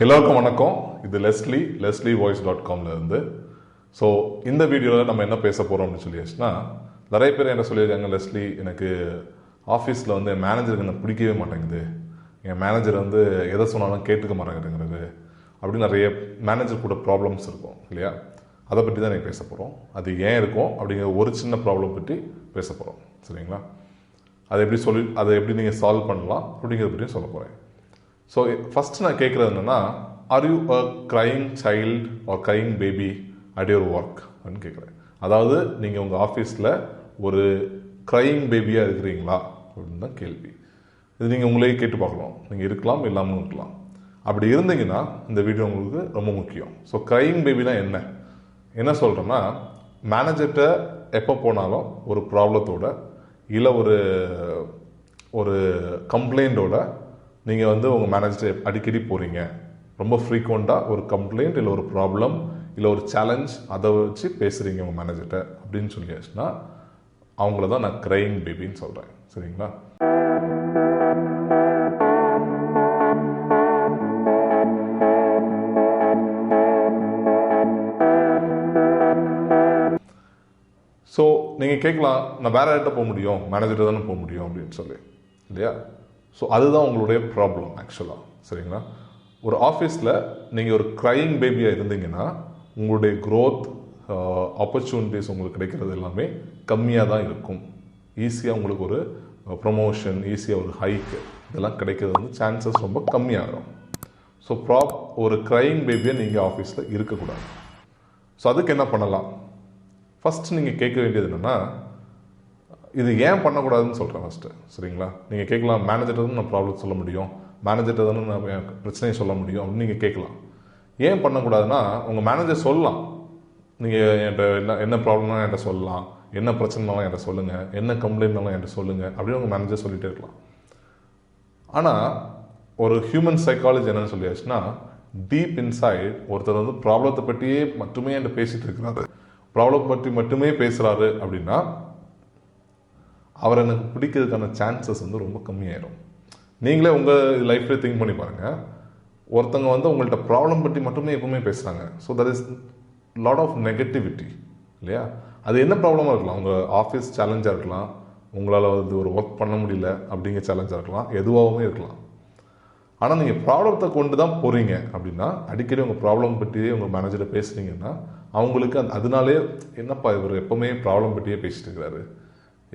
எல்லாருக்கும் வணக்கம். இது leslievoice.comல இருந்து. ஸோ இந்த வீடியோவில் நம்ம என்ன பேச போகிறோம் அப்படின்னு சொல்லியாச்சுன்னா, நிறைய பேர் என்ன சொல்லியிருக்காங்க, லெஸ்லி எனக்கு ஆஃபீஸில் வந்து என் மேனேஜருக்கு என்ன பிடிக்கவே மாட்டேங்குது, என் மேனேஜர் வந்து எதை சொன்னாலும் கேட்டுக்க மாட்டேங்கிறது அப்படின்னு நிறைய மேனேஜர் கூட ப்ராப்ளம்ஸ் இருக்கும் இல்லையா? அதை பற்றி தான் நீங்கள் பேச போகிறோம். அது ஏன் இருக்கும் அப்படிங்கிற ஒரு சின்ன ப்ராப்ளம் பற்றி பேச போகிறோம். சரிங்களா? அதை எப்படி நீங்கள் சால்வ் பண்ணலாம் அப்படிங்கிறத பற்றியும் சொல்ல போகிறேன். ஸோ ஃபஸ்ட்டு நான் கேட்குறது என்னென்னா, are you a crying child are crying baby at your work அப்படின்னு கேட்குறேன். அதாவது நீங்கள் உங்கள் ஆஃபீஸில் ஒரு க்ரையிங் பேபியாக இருக்கிறீங்களா அப்படின்னு தான் கேள்வி. இது நீங்கள் உங்களே கேட்டு பார்க்கலாம். நீங்கள் இருக்கலாம், இல்லாமல் இருக்கலாம். அப்படி இருந்தீங்கன்னா இந்த வீடியோ உங்களுக்கு ரொம்ப முக்கியம். ஸோ க்ரையிங் பேபினா என்ன சொல்கிறேன்னா, மேனேஜர்கிட்ட எப்போ போனாலும் ஒரு ப்ராப்ளத்தோட இல்லை ஒரு கம்ப்ளைண்ட்டோட நீங்கள் வந்து உங்கள் மேனேஜர் அடிக்கடி போகிறீங்க, ரொம்ப ஃப்ரீக்வெண்ட்டாக ஒரு கம்ப்ளைண்ட் இல்லை ஒரு ப்ராப்ளம் இல்லை ஒரு சேலஞ்ச் அதை வச்சு பேசுகிறீங்க உங்கள் மேனேஜர்கிட்ட அப்படின்னு சொல்லியாச்சுன்னா, அவங்கள தான் நான் க்ரையிங் பேபின்னு சொல்கிறேன். சரிங்களா? ஸோ நீங்கள் கேட்கலாம், நான் வேறு யார்கிட்ட போக முடியும், மேனேஜர்கிட்ட தானே போக முடியும் அப்படின்னு சொல்லி, இல்லையா? ஸோ அதுதான் உங்களுடைய ப்ராப்ளம் ஆக்சுவலாக. சரிங்களா? ஒரு ஆஃபீஸில் நீங்கள் ஒரு க்ரையிங் பேபியாக இருந்தீங்கன்னா உங்களுடைய க்ரோத் ஆப்பர்ச்சுனிட்டிஸ் உங்களுக்கு கிடைக்கிறது எல்லாமே கம்மியாக தான் இருக்கும். ஈஸியாக உங்களுக்கு ஒரு ப்ரொமோஷன், ஈஸியாக ஒரு ஹைக்கு இதெல்லாம் கிடைக்கிறது வந்து சான்சஸ் ரொம்ப கம்மியாகும். ஸோ ஒரு க்ரையிங் பேபியை நீங்கள் ஆஃபீஸில் இருக்கக்கூடாது. ஸோ அதுக்கு என்ன பண்ணலாம்? ஃபஸ்ட்டு நீங்கள் கேட்க வேண்டியது என்னென்னா, இது ஏன் பண்ணக்கூடாதுன்னு சொல்கிறேன் ஃபஸ்ட்டு. சரிங்களா? நீங்கள் கேட்கலாம், மேனேஜர்கிட்ட தான் நான் ப்ராப்ளம் சொல்ல முடியும், மேனேஜர்கிட்ட தானே நான் பிரச்சனையை சொல்ல முடியும் அப்படின்னு நீங்கள் கேட்கலாம். ஏன் பண்ணக்கூடாதுன்னா, உங்கள் மேனேஜர் சொல்லலாம், நீங்கள் என்கிட்ட என்ன ப்ராப்ளம்னா என்கிட்ட சொல்லலாம், என்ன பிரச்சனைனாலும் என்கிட்ட சொல்லுங்கள், என்ன கம்ப்ளைண்ட்னாலும் என்கிட்ட சொல்லுங்கள் அப்படின்னு உங்கள் மேனேஜர் சொல்லிகிட்டே இருக்கலாம். ஆனால் ஒரு ஹியூமன் சைக்காலஜி என்னன்னு சொல்லியாச்சுன்னா, டீப் இன்சைட் ஒருத்தர் வந்து ப்ராப்ளத்தை பற்றியே மட்டுமே என்கிட்ட பேசிகிட்டு இருக்கிறாரு, ப்ராப்ளம் பற்றி மட்டுமே பேசுகிறாரு அப்படின்னா அவர் எனக்கு பிடிக்கிறதுக்கான சான்சஸ் வந்து ரொம்ப கம்மியாயிடும். நீங்களே உங்கள் லைஃப்பில் திங்க் பண்ணி பாருங்கள். ஒருத்தவங்க வந்து உங்கள்கிட்ட ப்ராப்ளம் பற்றி மட்டுமே எப்பவுமே பேசுகிறாங்க. So that is lot of negativity இல்லையா? அது என்ன ப்ராப்ளமாக இருக்கலாம், உங்கள் ஆஃபீஸ் சேலஞ்சாக இருக்கலாம், உங்களால் வந்து ஒரு ஒர்க் பண்ண முடியல அப்படிங்கிற சேலஞ்சாக இருக்கலாம், எதுவாகவுமே இருக்கலாம். ஆனால் நீங்கள் ப்ராப்ளத்தை கொண்டு தான் போகிறீங்க அப்படின்னா, அடிக்கடி உங்கள் ப்ராப்ளம் பற்றியே உங்கள் மேனேஜரை பேசுகிறீங்கன்னா அவங்களுக்கு அதனாலே என்னப்பா இவர் எப்போவுமே ப்ராப்ளம் பற்றியே பேசிட்டு இருக்கிறாரு,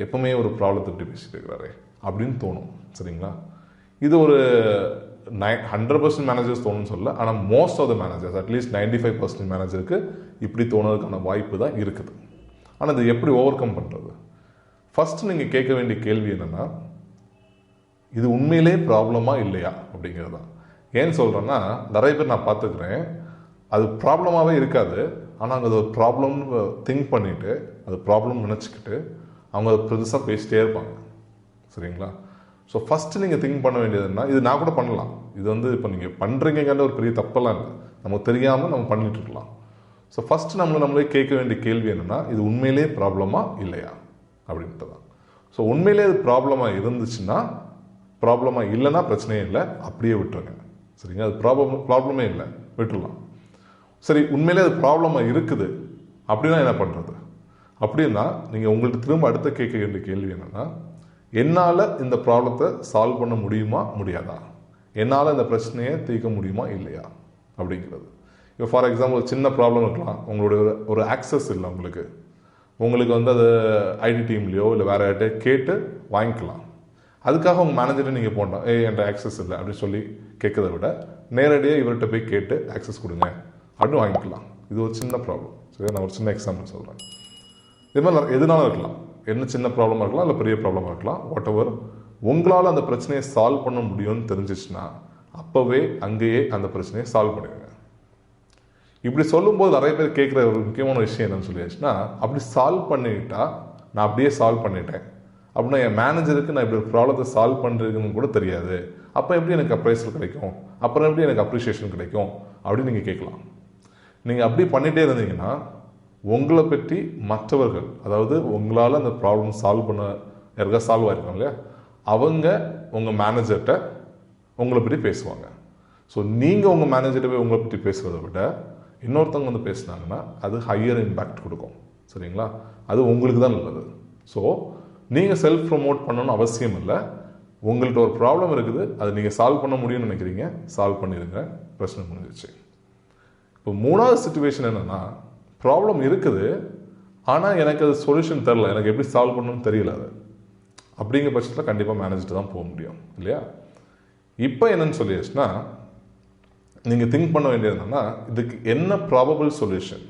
எப்பவுமே ஒரு ப்ராப்ளத்தை பற்றி பேசிட்டு இருக்கிறாரு அப்படின்னு தோணும். சரிங்களா? இது ஒரு 100% மேனேஜர்ஸ் தோணுன்னு சொல்ல, ஆனால் most of the managers, at least 95% மேனேஜருக்கு இப்படி தோணுறதுக்கான வாய்ப்பு தான் இருக்குது. ஆனால் இது எப்படி ஓவர் கம் பண்ணுறது? ஃபஸ்ட்டு நீங்கள் கேட்க வேண்டிய கேள்வி என்னென்னா, இது உண்மையிலே ப்ராப்ளமாக இல்லையா அப்படிங்கிறது தான். ஏன்னு சொல்கிறேன்னா, நிறைய பேர் நான் பார்த்துக்கிறேன், அது ப்ராப்ளமாகவே இருக்காது, ஆனால் அங்கே அது ஒரு ப்ராப்ளம்னு திங்க் பண்ணிவிட்டு அது ப்ராப்ளம் நினச்சிக்கிட்டு அவங்க அதை பெருசாக பேசிட்டே இருப்பாங்க. சரிங்களா? ஸோ ஃபஸ்ட்டு நீங்கள் திங்க் பண்ண வேண்டியதுன்னா, இது நான் கூட பண்ணலாம், இது வந்து இப்போ நீங்கள் பண்ணுறீங்கன்ற ஒரு பெரிய தப்பெல்லாம் இல்லை, நமக்கு தெரியாமல் நம்ம பண்ணிட்டு இருக்கலாம். ஸோ ஃபஸ்ட்டு நம்மளே கேட்க வேண்டிய கேள்வி என்னென்னா, இது உண்மையிலே ப்ராப்ளமாக இல்லையா அப்படின்ட்டு தான். ஸோ உண்மையிலே அது ப்ராப்ளமாக இருந்துச்சுன்னா, ப்ராப்ளமாக இல்லைன்னா பிரச்சனையே இல்லை, அப்படியே விட்டுருங்க. சரிங்க? அது ப்ராப்ளமே இல்லை, விட்டுடலாம். சரி, உண்மையிலே அது ப்ராப்ளமாக இருக்குது அப்படின்னா என்ன பண்ணுறது? அப்படின்னா நீங்கள் உங்கள்கிட்ட திரும்ப அடுத்த கேட்க வேண்டிய கேள்வி என்னென்னா, என்னால் இந்த ப்ராப்ளத்தை சால்வ் பண்ண முடியுமா முடியாதா, என்னால் இந்த பிரச்சனையை தீர்க்க முடியுமா இல்லையா அப்படிங்கிறது. இப்போ ஃபார் எக்ஸாம்பிள் ஒரு சின்ன ப்ராப்ளம் இருக்கலாம், உங்களுடைய ஒரு ஆக்சஸ் இல்லை, உங்களுக்கு வந்து அது ஐடி டீம்லேயோ இல்லை வேறு யார்கிட்ட கேட்டு வாங்கிக்கலாம். அதுக்காக உங்கள் மேனேஜர்கிட்ட நீங்கள் போனோம், என்கிட்ட ஆக்சஸ் இல்லை அப்படின்னு சொல்லி கேட்கறத விட நேரடியாக இவர்கிட்ட போய் கேட்டு ஆக்சஸ் கொடுங்க அப்படின்னு வாங்கிக்கலாம். இது ஒரு சின்ன ப்ராப்ளம். சரி, நான் ஒரு சின்ன எக்ஸாம்பிள் சொல்கிறேன். இது மாதிரி எதுனாலும் இருக்கலாம், என்ன சின்ன ப்ராப்ளமாக இருக்கலாம் இல்லை பெரிய ப்ராப்ளமாக இருக்கலாம், வாட் எவர். உங்களால் அந்த பிரச்சனையை சால்வ் பண்ண முடியும்னு தெரிஞ்சிச்சுன்னா அப்போவே அங்கேயே அந்த பிரச்சனையை சால்வ் பண்ணிடுங்க. இப்படி சொல்லும்போது நிறைய பேர் கேட்குற ஒரு முக்கியமான விஷயம் என்னன்னு சொல்லியாச்சுன்னா, அப்படி சால்வ் பண்ணிட்டா நான் அப்படியே சால்வ் பண்ணிட்டேன் அப்படின்னா என் மேனேஜருக்கு நான் இப்படி ஒரு ப்ராப்ளத்தை சால்வ் பண்ணுறதுன்னு கூட தெரியாது, அப்போ எப்படி எனக்கு அப்ரைசல் கிடைக்கும், அப்புறம் எப்படி எனக்கு அப்ரிஷியேஷன் கிடைக்கும் அப்படின்னு நீங்கள் கேட்கலாம். நீங்கள் அப்படி பண்ணிகிட்டே இருந்தீங்கன்னா உங்களை பற்றி மற்றவர்கள், அதாவது உங்களால் அந்த ப்ராப்ளம் சால்வ் பண்ண யாருக்கா சால்வ் ஆகிருக்காங்க இல்லையா, அவங்க உங்கள் மேனேஜர்கிட்ட உங்களை பற்றி பேசுவாங்க. ஸோ நீங்கள் உங்கள் மேனேஜர்கிட்ட போய் உங்களை பற்றி பேசுகிறத விட இன்னொருத்தவங்க வந்து பேசுனாங்கன்னா அது ஹையர் இம்பேக்ட் கொடுக்கும். சரிங்களா? அது உங்களுக்கு தான் நல்லது. ஸோ நீங்கள் செல்ஃப் ப்ரொமோட் பண்ணணும்னு அவசியம் இல்லை. உங்கள்கிட்ட ஒரு ப்ராப்ளம் இருக்குது, அது நீங்கள் சால்வ் பண்ண முடியும்னு நினைக்கிறீங்க, சால்வ் பண்ணிடுங்க, பிரச்சனை முடிஞ்சிச்சு. இப்போ மூணாவது சிச்சுவேஷன் என்னென்னா, ப்ராப்ளம் இருக்குது ஆனால் எனக்கு அது சொல்யூஷன் தெரில, எனக்கு எப்படி சால்வ் பண்ணணும்னு தெரியல. அது அப்படிங்கிற பட்சத்தில் கண்டிப்பாக மேனேஜ்ட்டு தான் போக முடியும் இல்லையா? இப்போ என்னன்னு சொல்லியாச்சுன்னா, நீங்கள் திங்க் பண்ண வேண்டியது என்னென்னா, இதுக்கு என்ன ப்ராபபிள் சொல்யூஷன்,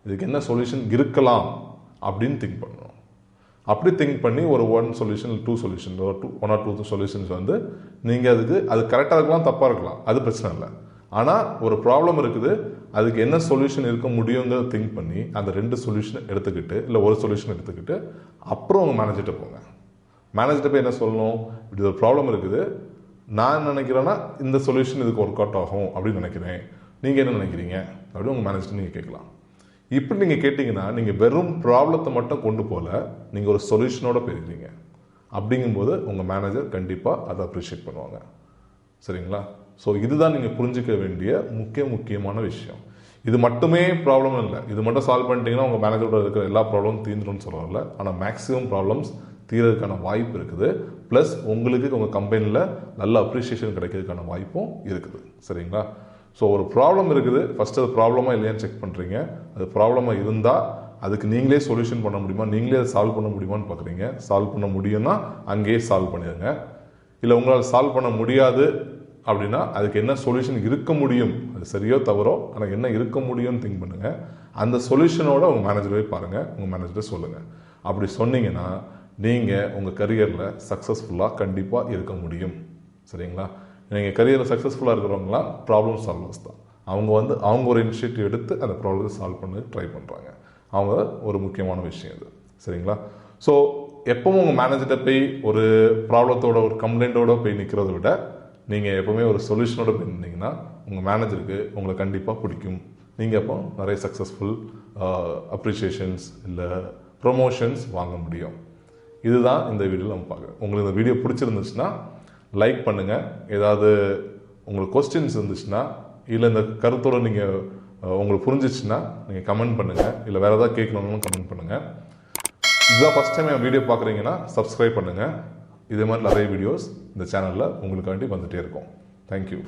இதுக்கு என்ன சொல்யூஷன் இருக்கலாம் அப்படின்னு திங்க் பண்ணணும். அப்படி திங்க் பண்ணி ஒரு 1 சொல்யூஷன் 2 சொல்யூஷன் ஒரு 1 or 2 சொல்யூஷன்ஸ் வந்து நீங்கள் அது கரெக்டாக இருக்கலாம், தப்பாக இருக்கலாம், அது பிரச்சனை இல்லை. ஆனால் ஒரு ப்ராப்ளம் இருக்குது, அதுக்கு என்ன சொல்யூஷன் இருக்க முடியுங்கிறத திங்க் பண்ணி அந்த 2 சொல்யூஷன் எடுத்துக்கிட்டு இல்லை ஒரு சொல்யூஷன் எடுத்துக்கிட்டு அப்புறம் உங்கள் மேனேஜர்கிட்ட போங்க. மேனேஜர்கிட்ட போய் என்ன சொல்லணும், இப்படி ஒரு ப்ராப்ளம் இருக்குது, நான் நினைக்கிறேன்னா இந்த சொல்யூஷன் இதுக்கு ஒர்க் அவுட் ஆகும் அப்படின்னு நினைக்கிறேன், நீங்கள் என்ன நினைக்கிறீங்க அப்படின்னு உங்கள் மேனேஜர்கிட்ட நீங்கள் கேட்கலாம். இப்படி நீங்கள் கேட்டிங்கன்னா நீங்கள் வெறும் ப்ராப்ளத்தை மட்டும் கொண்டு போகல, நீங்கள் ஒரு சொல்யூஷனோட போயிருக்கீங்க. அப்படிங்கும்போது உங்கள் மேனேஜர் கண்டிப்பாக அதை அப்ரிஷியேட் பண்ணுவாங்க. சரிங்களா? ஸோ இதுதான் நீங்கள் புரிஞ்சிக்க வேண்டிய முக்கியமான விஷயம். இது மட்டுமே ப்ராப்ளம் இல்லை, இது மட்டும் சால்வ் பண்ணிட்டீங்கன்னா உங்கள் மேனேஜரோட இருக்கிற எல்லா ப்ராப்ளமும் தீர்ந்துடும் சொல்லல. ஆனால் மேக்ஸிமம் ப்ராப்ளம்ஸ் தீர்றதுக்கான வாய்ப்பு இருக்குது. ப்ளஸ் உங்களுக்கு உங்கள் கம்பெனியில் நல்ல அப்ரிஷியேஷன் கிடைக்கிறதுக்கான வாய்ப்பும் இருக்குது. சரிங்களா? ஸோ ஒரு ப்ராப்ளம் இருக்குது, ஃபஸ்ட்டு அது ப்ராப்ளமாக இல்லையான்னு செக் பண்ணுறீங்க. அது ப்ராப்ளமாக இருந்தால் அதுக்கு நீங்களே சொல்யூஷன் பண்ண முடியுமா, நீங்களே அதை சால்வ் பண்ண முடியுமான்னு பார்க்குறீங்க. சால்வ் பண்ண முடியும்னா அங்கேயே சால்வ் பண்ணிடுங்க. இல்லை உங்களால் சால்வ் பண்ண முடியாது அப்படின்னா அதுக்கு என்ன சொல்யூஷன் இருக்க முடியும், அது சரியோ தவறோ, ஆனால் என்ன இருக்க முடியும்னு திங்க் பண்ணுங்கள். அந்த சொல்யூஷனோட உங்கள் மேனேஜரை பாருங்கள், உங்கள் மேனேஜரை சொல்லுங்கள். அப்படி சொன்னீங்கன்னா நீங்கள் உங்கள் கரியரில் சக்ஸஸ்ஃபுல்லாக கண்டிப்பாக இருக்க முடியும். சரிங்களா? நீங்கள் கரியரில் சக்ஸஸ்ஃபுல்லாக இருக்கிறவங்களாம் ப்ராப்ளம் சால்வர்ஸ் தான். அவங்க ஒரு இனிஷியேட்டிவ் எடுத்து அந்த ப்ராப்ளத்தை சால்வ் பண்ண ட்ரை பண்ணுறாங்க. அவங்க ஒரு முக்கியமான விஷயம் இது. சரிங்களா? ஸோ எப்பவும் உங்கள் மேனேஜர்கிட்ட போய் ஒரு ப்ராப்ளத்தோட ஒரு கம்ப்ளைண்ட்டோட போய் நிற்கிறத விட நீங்கள் எப்போவுமே ஒரு சொல்யூஷனோட போய் நின்னீங்கன்னா உங்கள் மேனேஜருக்கு உங்களை கண்டிப்பாக பிடிக்கும். நீங்கள் அப்போ நிறைய சக்ஸஸ்ஃபுல் அப்ரிஷியேஷன்ஸ் இல்லை ப்ரொமோஷன்ஸ் வாங்க முடியும். இதுதான் இந்த வீடியோவில் நம்ம பார்க்குறோம். உங்களுக்கு இந்த வீடியோ பிடிச்சிருந்துச்சுன்னா லைக் பண்ணுங்கள். ஏதாவது உங்களுக்கு கொஸ்டின்ஸ் இருந்துச்சுன்னா இல்லை இந்த கருத்தோடு நீங்கள் உங்களுக்கு புரிஞ்சிச்சுன்னா நீங்கள் கமெண்ட் பண்ணுங்கள். இல்லை வேறு ஏதாவது கேட்கணுன்னு கமெண்ட் பண்ணுங்கள். இதுதான் ஃபஸ்ட் டைம் என் வீடியோ பார்க்குறீங்கன்னா சப்ஸ்கிரைப் பண்ணுங்கள். இதே மாதிரி நிறைய வீடியோஸ் இந்த சேனலில் உங்களுக்காண்டி வந்துகிட்டே இருக்கும். தேங்க்யூ.